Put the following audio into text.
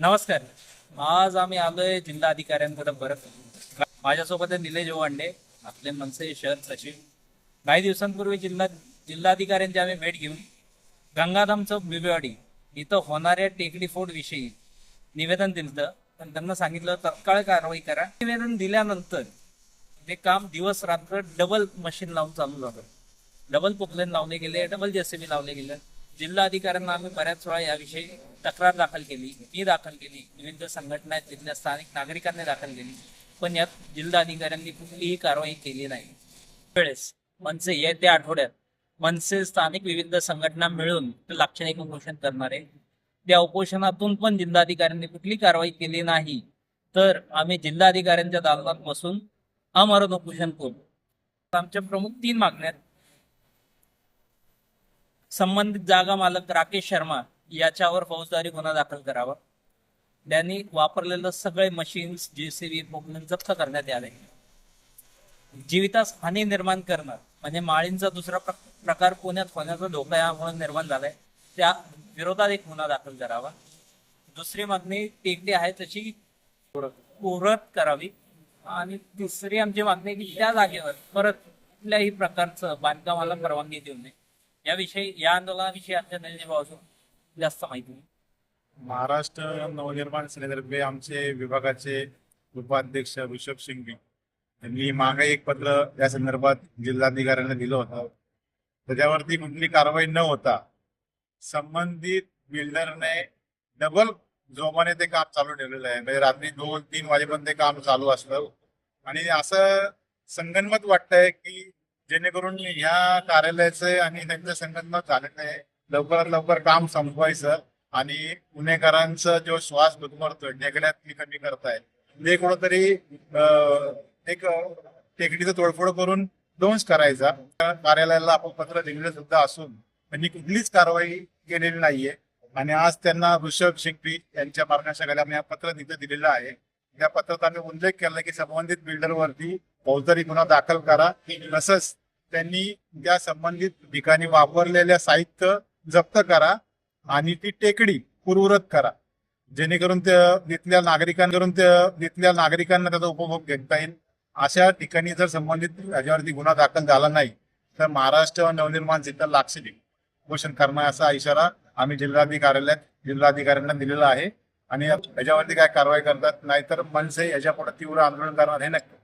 नमस्कार. आज आम्ही आलोय जिल्हाधिकाऱ्यांकडे परत. माझ्यासोबत आहे निलेश वांडे, आपले मनसे शहर सचिव. काही दिवसांपूर्वी जिल्हाधिकाऱ्यांची आम्ही भेट घेऊन गंगाधाम चौक बिबेवाडी इथं होणाऱ्या टेकडी फोड विषयी निवेदन दिलं, पण त्यांना सांगितलं तत्काळ कारवाई करा. निवेदन दिल्यानंतर ते काम दिवस रात्र डबल मशीन लावून चालू झालं. डबल पोकलेन लावले गेले, डबल जेसीबी लावले गेले. जिल्हाधिकाऱ्यांना आम्ही बऱ्याच वेळा याविषयी तक्रार दाखल केली, मी दाखल केली, विविध संघटना आहेत तिथल्या स्थानिक नागरिकांनी दाखल केली, पण यात जिल्हाधिकाऱ्यांनी कुठलीही कारवाई केली नाही. वेळेस मनसे येत्या आठवड्यात मनसे स्थानिक विविध संघटना मिळून लाक्षणिक उपोषण करणार आहे. त्या उपोषणातून पण जिल्हाधिकाऱ्यांनी कुठली कारवाई केली नाही तर आम्ही जिल्हाधिकाऱ्यांच्या दालनात बसून आमरण उपोषण करू. आमच्या प्रमुख 3 मागण्या आहेत. संबंधित जागा मालक राकेश शर्मा याच्यावर फौजदारी गुन्हा दाखल करावा. त्यांनी वापरलेलं सगळे मशीन्स, जेसीबी, पोकलेन जप्त करण्यात यावे. जीवितास हानी निर्माण करणं म्हणजे माळींचा दुसरा प्रकार पुण्यात होण्याचा धोका यामुळे निर्माण झालाय, त्या विरोधात एक गुन्हा दाखल करावा. दुसरी मागणी टेकडी आहे तशी कोरत करावी. आणि तिसरी आमची मागणी की त्या जागेवर परत कुठल्याही प्रकारचं बांधकामाला परवानगी देऊ नये. याविषयी, या आंदोलनाविषयी आमच्या निलेशभाऊचं जास्त माहिती नाही. महाराष्ट्र नवनिर्माण सेनेतर्फे आमचे विभागाचे उपाध्यक्ष ऋषभ सिंघवी यांनी मागे एक पत्र या संदर्भात जिल्हाधिकाऱ्यांना दिलं होतं. त्याच्यावरती कुठली कारवाई न होता संबंधित बिल्डरने डबल जोमाने ते काम चालू ठेवलेलं आहे. म्हणजे रात्री 2-3 वाजेपर्यंत ते काम चालू असतं आणि असं संगनमत वाटतंय की जेणेकरून ह्या कार्यालयाचं आणि त्यांचं संगनमत झालेलं आहे, लवकरात लवकर काम संपवायचं आणि गुन्हेगारांचा जो श्वास गुदमरतोय ढेकड्यात कमी करताय ते कुठंतरी एक टेकडीचं तोडफोड करून ध्वंस करायचा. कार्यालयाला आपण पत्र दिलेलं सुद्धा असून त्यांनी कुठलीच कारवाई केलेली नाहीये आणि आज त्यांना ऋषभ सिंघवी यांच्या मार्गदर्शनाखाली आम्ही पत्र तिथं दिलेलं आहे. त्या पत्रात आम्ही उल्लेख केला की संबंधित बिल्डरवरती फौजदारी गुन्हा दाखल करा, तसंच त्यांनी त्या संबंधित ठिकाणी वापरलेल्या साहित्य जप्त करा आणि ती टेकडी पूर्ववत करा, जेणेकरून तिथल्या नागरिकांना त्याचा उपभोग घेता येईल. अशा ठिकाणी जर संबंधित याच्यावरती गुन्हा दाखल झाला नाही तर महाराष्ट्र नवनिर्माण सेना लाक्षणिक उपोषण करणार असा इशारा आम्ही जिल्हाधिकाऱ्यांना दिलेला आहे. आणि याच्यावरती काय कारवाई करतात नाही तर मनसे याच्या पुढे तीव्र आंदोलन करणार हे नक्की.